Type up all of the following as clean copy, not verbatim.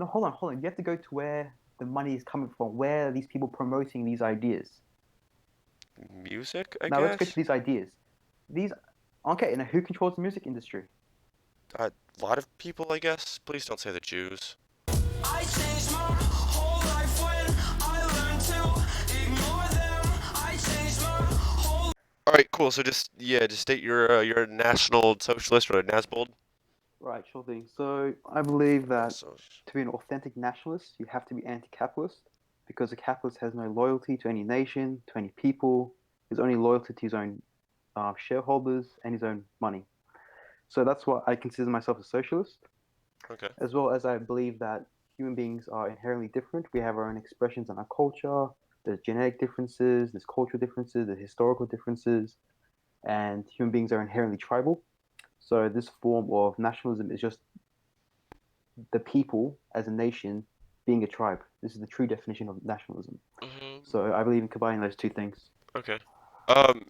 No, hold on, hold on. You have to go to where the money is coming from. Where are these people promoting these ideas? Music, I Now let's go to guess. these ideas. These, okay. Now who controls the music industry? A lot of people, I guess. Please don't say the Jews. I changed my whole life when I learned to ignore them. I changed my whole. All right, cool. So just yeah, just state you're a National Socialist or a Nasbold. Right, sure thing. So I believe that So, to be an authentic nationalist, you have to be anti-capitalist because a capitalist has no loyalty to any nation, to any people. He's only loyalty to his own shareholders and his own money. So that's why I consider myself a socialist, okay. as well as I believe that human beings are inherently different. We have our own expressions and our culture. There's genetic differences, there's cultural differences, there's historical differences, and human beings are inherently tribal. So this form of nationalism is just the people as a nation being a tribe. This is the true definition of nationalism. hmm So I believe in combining those two things. Okay.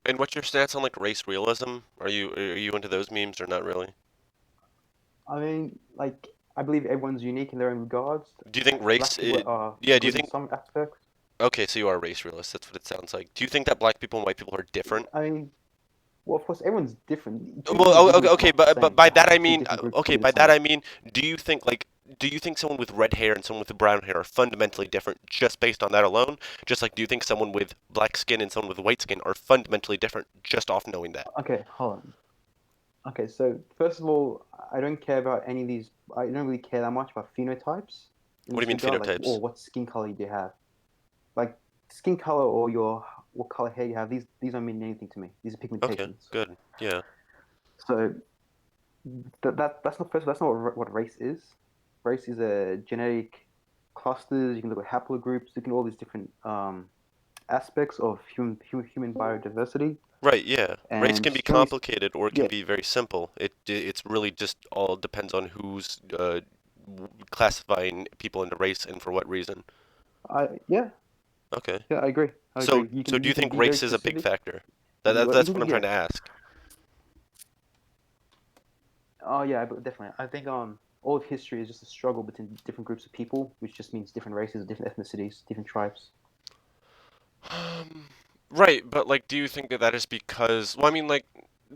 And what's your stance on like race realism? Are you into those memes or not really? I mean, like, I believe everyone's unique in their own regards. Do you think race? Black people are Yeah. Do you good in think? some aspects. Okay, so you are a race realist. That's what it sounds like. Do you think that black people and white people are different? I mean, well, of course, everyone's different. Two Well, okay, individuals are okay, not the but same. by They that have I to two mean, different groups to okay, be the by that same. I mean, do you think someone with red hair and someone with brown hair are fundamentally different just based on that alone? Just like, do you think someone with black skin and someone with white skin are fundamentally different just off knowing that? Okay, hold on. Okay, so first of all, I don't care about any of these. I don't really care that much about phenotypes in What do you this mean regard. Like, oh, phenotypes? what skin color do you have? Like skin color or your what color hair you have, these don't mean anything to me. These are Okay, pigmentations. good. Yeah. So that's not first. That's not what race is. Race is a genetic clusters. You can look at haplogroups. You can all these different aspects of human biodiversity. Right, yeah. Race And can be generally, complicated or it can yeah, be very simple. It's really just all depends on who's classifying people into race and for what reason. yeah, Okay. yeah, I agree. I So agree. You so can do you you can think be very race is a big specific. factor? You can That's what I'm yeah. trying to ask. Oh yeah, but definitely. I think all of history is just a struggle between different groups of people, which just means different races, different ethnicities, different tribes. Right, but like, do you think that that is because, well, I mean, like,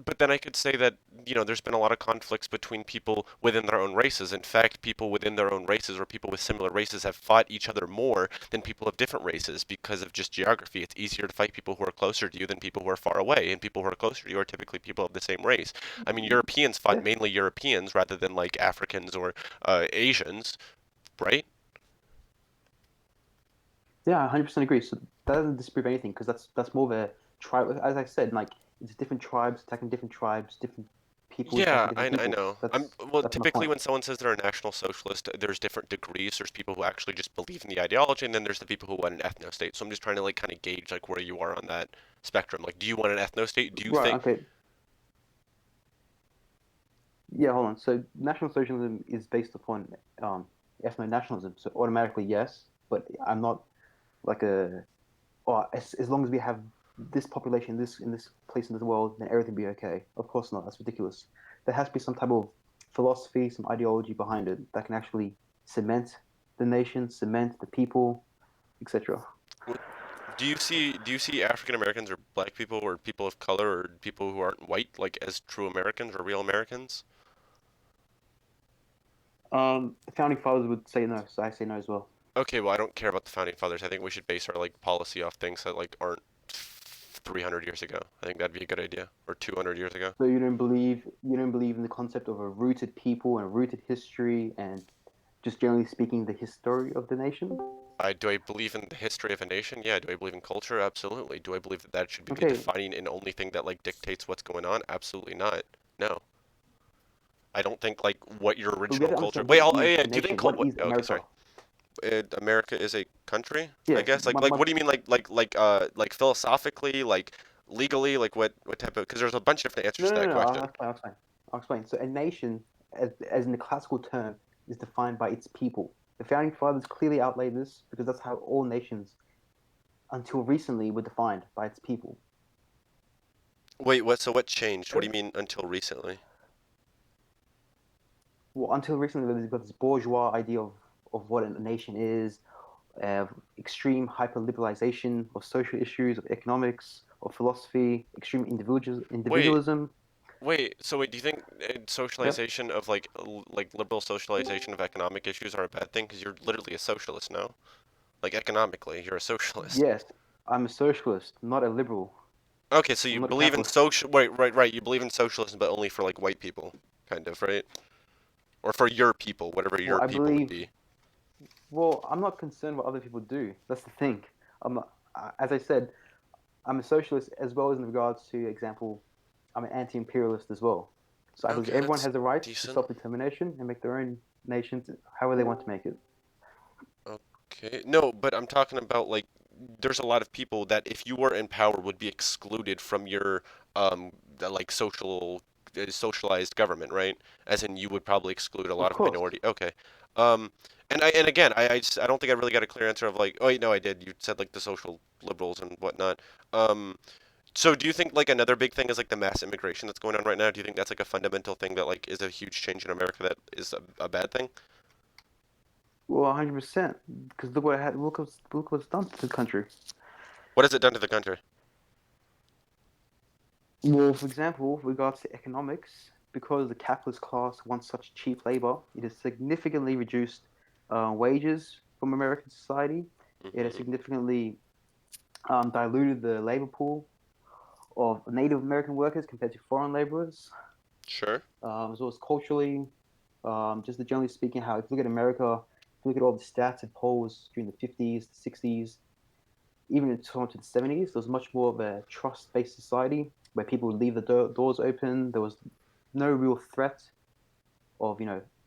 but then I could say that, there's been a lot of conflicts between people within their own races. In fact, people within their own races or people with similar races have fought each other more than people of different races because of just geography. It's easier to fight people who are closer to you than people who are far away, and people who are closer to you are typically people of the same race. I mean, Europeans fought Yeah, mainly Europeans rather than like Africans or Asians, right? yeah, 100% agree. So that doesn't disprove anything because that's more of a tribe. As I said, like it's different tribes attacking different tribes, different people Yeah, attacking different I peoples. know. Well, That's my typically point. when someone says they're a National Socialist, there's different degrees. There's people who actually just believe in the ideology, and then there's the people who want an ethno state. So I'm just trying to like kind of gauge like where you are on that spectrum. Like, do you want an ethno state? Do you Right. think? Okay. Yeah. Hold on. So national socialism is based upon ethno nationalism. So automatically yes, but I'm not like a oh, as long as we have this population this in this place in the world, then everything will be okay. Of course not. That's ridiculous. There has to be some type of philosophy, some ideology behind it that can actually cement the nation, cement the people, etc. What, do you see African Americans or black people or people of color or people who aren't white like as true Americans or real Americans? The founding fathers would say no, so I say no as well. Okay, well, I don't care about the founding fathers. I think we should base our like policy off things that like aren't 300 years ago. I think that'd be a good idea, or 200 years ago. So you don't believe in the concept of a rooted people and a rooted history and just generally speaking the history of the nation. Do I believe in the history of a nation? Yeah. Do I believe in culture? Absolutely. Do I believe that that should be the Okay, defining and only thing that like dictates what's going on? Absolutely not. No. I don't think like what your but we original got to culture. understand Wait, what is yeah. a Do you think nation, what is okay, America. sorry. America is a country, I Yeah, guess. Like my what do you mean like philosophically, like legally, like what type of? Because there's a bunch of different answers no, to no, that no, no. question. I'll explain. I'll explain. I'll explain. So a nation, as in the classical term, is defined by its people. The founding fathers clearly outlaid this because that's how all nations, until recently, were defined by its people. Wait, what? So what changed? What do So, you mean until recently? well, until recently, we've got this bourgeois idea of of what a nation is, extreme hyper-liberalization of social issues, of economics, of philosophy, extreme Wait, individualism. so wait, do you think Yep. socialization of like liberal socialization of economic issues are a bad thing? Because you're literally a socialist now. Like economically, you're a socialist. Yes, I'm a socialist, not a liberal. Okay, so I'm you not a believe in capitalist. social. Wait, right. You believe in socialism, but only for like white people, kind of, right? Or for your people, whatever Well, your I people would believe. be. Well, I'm not concerned what other people do. That's the thing. I'm not, as I said, I'm a socialist as well as in regards to example, I'm an anti-imperialist as well. So I believe Okay, everyone that's has the right to decent. self-determination and make their own nations however they want to make it. Okay, no, but I'm talking about like there's a lot of people that if you were in power would be excluded from your like socialized government, right? As in you would probably exclude a lot Of of course. minority. Okay. Um and again, I don't think I really got a clear answer of like, oh wait, no, I did. You said like the social liberals and whatnot. Um so do you think like another big thing is like the mass immigration that's going on right now? Do you think that's like a fundamental thing that like is a huge change in America that is a bad thing? Well, 100%. Because look what I had. Look what's done to the country. What has it done to the country? Well, for example, with regards to economics, because the capitalist class wants such cheap labor, it has significantly reduced wages from American society. It has Hmm. significantly diluted the labor pool of Native American workers compared to foreign laborers, Sure. as well as culturally. Just generally speaking, how if you look at America, if you look at all the stats and polls during the 50s, the 60s, even until to the 70s, there was much more of a trust-based society where people would leave the doors open. There was no real threat of,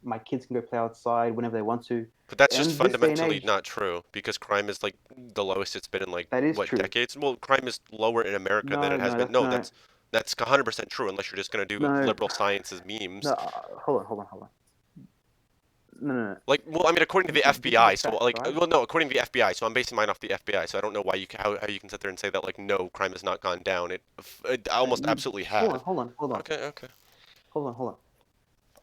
my kids can go play outside whenever they want to. But that's just And this day and fundamentally age, not true because crime is like the lowest it's been in like that is what true. decades? Well, crime is lower in America than No, it has no, been. that's No, no, that's 100% true unless you're just gonna do no, liberal sciences no. memes. Hold on. No, no, no. Like, well, I mean, according to the This is the FBI, so fact, like, right? well, no, according to the FBI, so I'm basing mine off the FBI, so I don't know why how you can sit there and say that like no, crime has not gone down. It almost absolutely Hold on, has. hold on, hold on, Okay, okay, hold on.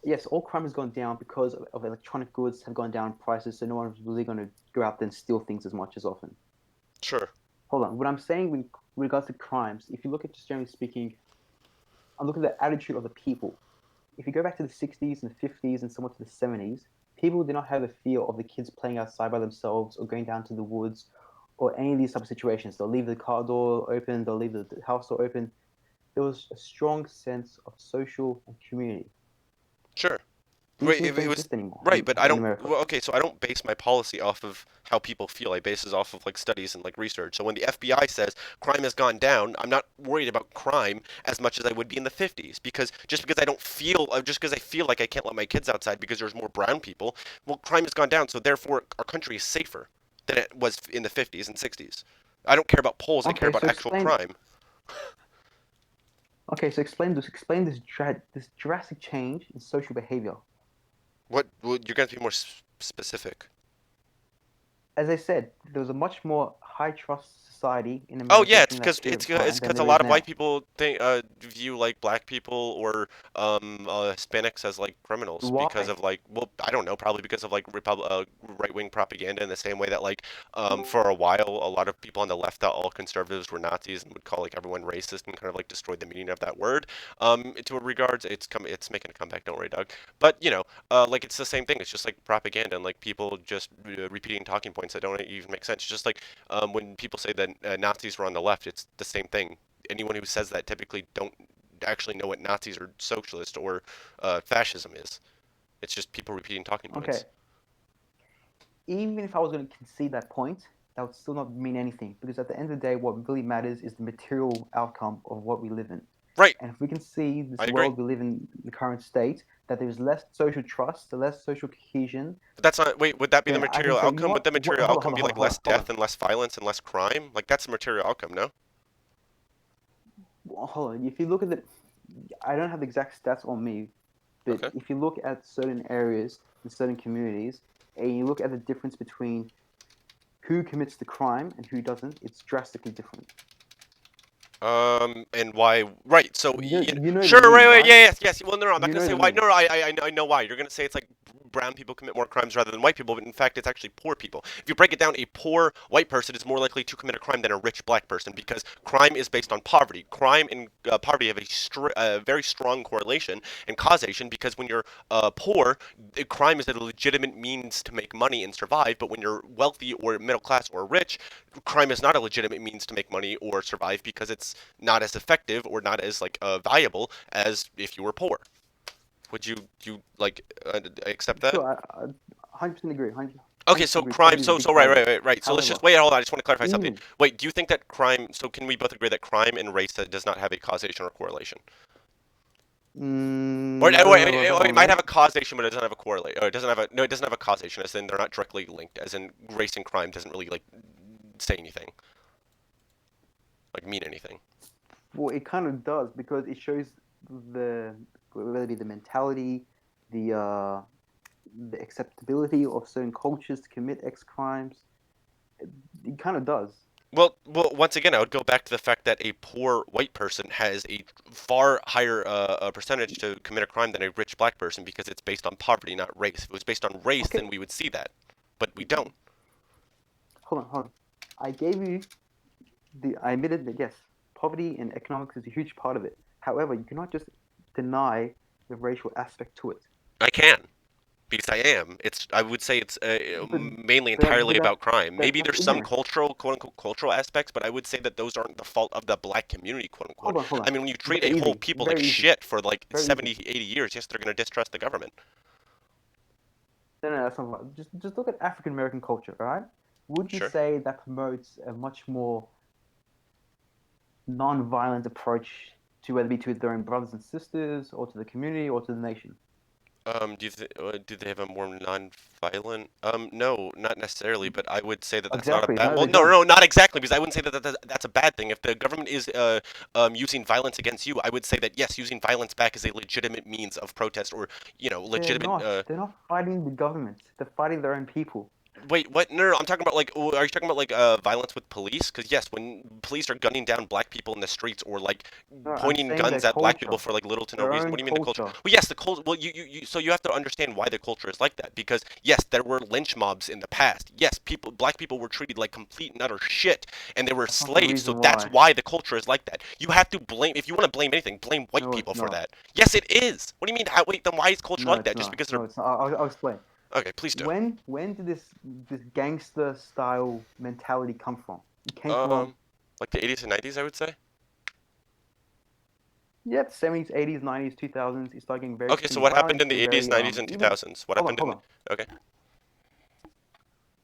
Yes, all crime has gone down because of electronic goods have gone down in prices, so no one's really going to go out there and steal things as much as often. sure. Hold on. What I'm saying with regards to crimes, if you look at just generally speaking, I'm looking at the attitude of the people. If you go back to the 60s and 50s and somewhat to the 70s, people did not have a fear of the kids playing outside by themselves or going down to the woods or any of these type of situations. They'll leave the car door open, they'll leave the house door open. There was a strong sense of social and community. Sure. These Right, things don't it was exist anymore right, but I in don't. America. Well, okay, so I don't base my policy off of how people feel. I base it off of like studies and like research. So when the FBI says crime has gone down, I'm not worried about crime as much as I would be in the 50s because just because I don't feel, just because I feel like I can't let my kids outside because there's more brown people, well, crime has gone down, so therefore our country is safer than it was in the 50s and 60s. I don't care about polls. I care Okay, about so actual explain. crime. Okay, so explain this drastic change in social behavior. What? Well, you're going to be more specific. As I said, there was a much more high trust society in Oh America yeah, during that period of it's time than because a there lot is of white now. people think view like black people or Hispanics as like criminals because Why? of like well I don't know probably because of like right-wing propaganda in the same way that like for a while a lot of people on the left thought all conservatives were Nazis and would call like everyone racist and kind of like destroyed the meaning of that word. To a regards it's making a comeback, don't worry, Doug. But you know like it's the same thing. It's just like propaganda and like people just repeating talking points that don't even make sense. It's just like when people say that Nazis were on the left, it's the same thing. Anyone who says that typically don't actually know what Nazis or socialist or fascism is. It's just people repeating talking Okay, points. even if I was going to concede that point, that would still not mean anything because at the end of the day, what really matters is the material outcome of what we live in. Right, And if we can see I this agree. world we live in, the current state, that there's less social trust, less social cohesion, But that's not. Wait, would that be the then I can material say, you know outcome? Would what? the material Hold on, outcome hold on, be hold like on, hold less on, hold on. death and less violence and less crime? Like that's the material outcome, no? Hold on. If you look at the, I don't have the exact stats on me, but Okay. if you look at certain areas in certain communities, and you look at the difference between who commits the crime and who doesn't, it's drastically different. And why? Right. So, You know the sure. Right. meaning, Right. right? Yeah. Yes. Yes. Well, no. I'm not You gonna know say the why. No. meaning. No. I know. I know why. You're gonna say it's like brown people commit more crimes rather than white people, but in fact, it's actually poor people. If you break it down, a poor white person is more likely to commit a crime than a rich black person because crime is based on poverty. Crime and poverty have a very strong correlation and causation because when you're poor, crime is a legitimate means to make money and survive, but when you're wealthy or middle class or rich, crime is not a legitimate means to make money or survive because it's not as effective or not as like viable as if you were poor. Would you like accept that? Sure, I 100% agree. 100% Okay, so agree. crime. Poverty is a So big so part of it. right. So let's just However, wait. Hold on. I just want to clarify something. even Wait, do you think that crime? So can we both agree that crime and race does not have a causation or correlation? Or I don't know about that it one, might mate. have a causation, but it doesn't have a correlate. Or it doesn't have a no. It doesn't have a causation, as in they're not directly linked. As in race and crime doesn't really like say anything, like mean anything. Well, it kind of does because it shows the whether it be the mentality, the acceptability of certain cultures to commit X crimes. It kind of does. Well, once again, I would go back to the fact that a poor white person has a far higher percentage to commit a crime than a rich black person because it's based on poverty, not race. If it was based on race, Okay, then we would see that, but we don't. hold on. I gave you I admitted that yes, poverty and economics is a huge part of it. However, you cannot just deny the racial aspect to it. I can. Because I am. I would say it's But mainly entirely but about crime. Maybe that's there's some ignorance. cultural, quote unquote, cultural aspects, but I would say that those aren't the fault of the black community, quote unquote. Hold I on. mean, when you treat a Very whole easy. people like Very easy. shit for like Very 70, easy. 80 years, yes, they're going to distrust the government. No, that's not right. Just look at African American culture, all right? Would you Sure. say that promotes a much more non-violent approach to whether it be to their own brothers and sisters, or to the community, or to the nation? Do they have a more non-violent? No, not necessarily, but I would say that that's not a Exactly. bad. No, Well, they no, don't. no, not exactly, because I wouldn't say that's a bad thing. If the government is using violence against you, I would say that yes, using violence back is a legitimate means of protest or They're legitimate. not. They're not fighting the government. They're fighting their own people. Wait, what? No, I'm talking about like, are you talking about like violence with police? Because yes, when police are gunning down black people in the streets or like No, I'm pointing saying their guns at black people culture. for like little to no Their reason. own What do you mean the culture? culture. Well, yes, the culture. Well, so you have to understand why the culture is like that. Because yes, there were lynch mobs in the past. Yes, black people were treated like complete and utter shit, and they were That's not the slaves. So reason that's why. why the culture is like that. You have to blame. If you want to blame anything, blame white No, people it's for not. that. Yes, it is. What do you mean? Wait, then why is culture No, like it's that? Just not. because they're No, it's not. I'll explain. okay? Please do. When did this gangster style mentality come from? It came from Um, like the 80s and 90s, I would say. 70s, 80s, 90s, 2000s. It started getting very Okay, so extremely what happened violent in the and 80s, very 90s, and even. 2000s? What Hold on, happened hold in on. okay.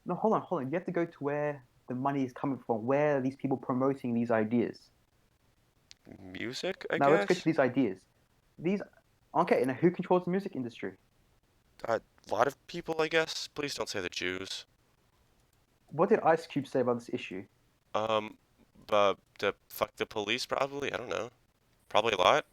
No, hold on. You have to go to where the money is coming from. Where are these people promoting these ideas? Music, I Now let's go to guess? these ideas. These okay. Now who controls the music industry? A lot of people, I guess. Please don't say the Jews. What did Ice Cube say about this issue? Um, the fuck the police, probably? I don't know. Probably a lot.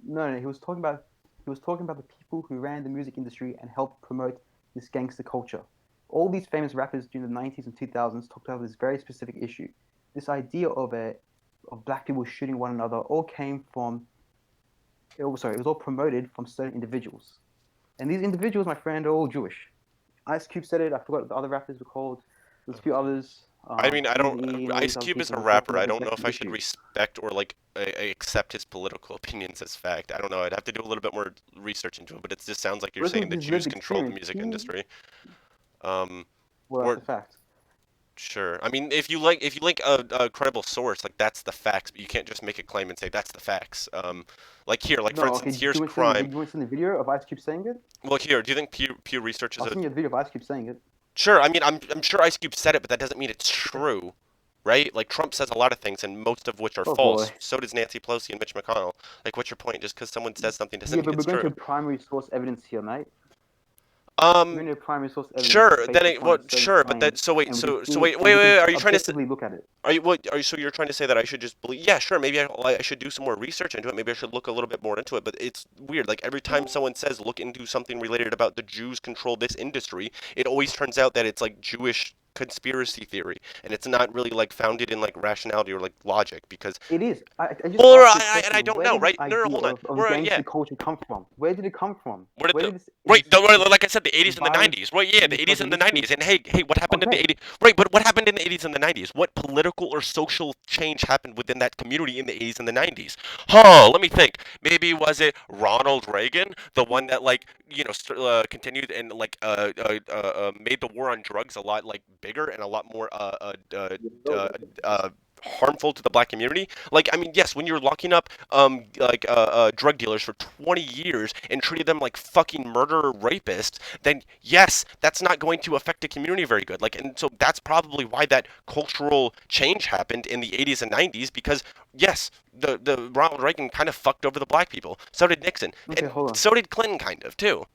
No, he was talking about the people who ran the music industry and helped promote this gangster culture. All these famous rappers during the 90s and 2000s talked about this very specific issue. This idea of black people shooting one another all came from it was all promoted from certain individuals. And these individuals, my friend, are all Jewish. Ice Cube said it. I forgot what the other rappers were called. There's a few others. I mean, I don't. Eazy-E and all these Ice other Cube is people a were talking rapper. about I this don't know very if I should issue. respect or like accept his political opinions as fact. I don't know. I'd have to do a little bit more research into it, but it just sounds like you're Listen saying to the his Jews lived control the experience. music industry. Um, Well, or that's a fact. sure. I mean, if you like a credible source, like that's the facts, but you can't just make a claim and say that's the facts. Like here, like for No, okay. instance, Do here's you want to send crime. you want to send the video of Ice Cube saying it? Well, here, do you think Pew Research is I'll a send you a video of Ice Cube saying it. sure? I mean, I'm sure Ice Cube said it, but that doesn't mean it's true, right? Like Trump says a lot of things, and most of which are Oh boy. false. So does Nancy Pelosi and Mitch McConnell. Like, what's your point? Just because someone says something doesn't Yeah, mean but we're it's going true. to primary source evidence here, mate. We're Um, going to primary source evidence sure. Then based it, upon well, certain sure, but that claims, so wait, and we can so see wait, and wait, we wait. can Are you trying to say? objectively look at it. Are you what? Are you so you're trying to say that I should just believe? Yeah, sure. Maybe I should do some more research into it. Maybe I should look a little bit more into it. But it's weird. Like every time someone says look into something related about the Jews control this industry, it always turns out that it's like Jewish conspiracy theory, and it's not really like founded in like rationality or like logic because. It is. I just Or asked you a I question. don't Where know, did this right? No, no, idea hold on. of We're yeah. gangster culture come from? Where did it come from? Where did Where the did this? right, Is this like I said, the 80s and the violence 90s. Right, yeah, the 80s because of and the history? 90s. And hey, what happened in the Okay. 80s? Right, but what happened in the 80s and the 90s? What political or social change happened within that community in the 80s and the 90s? Huh, let me think. Maybe was it Ronald Reagan, the one that like, continued and like made the war on drugs a lot like bigger and a lot more harmful to the black community. Like, I mean, yes, when you're locking up drug dealers for 20 years and treating them like fucking murderer rapists, then yes, that's not going to affect the community very good. Like, and so that's probably why that cultural change happened in the 80s and 90s because yes, the Ronald Reagan kind of fucked over the black people. So did Nixon, Okay, and hold on. so did Clinton, kind of too.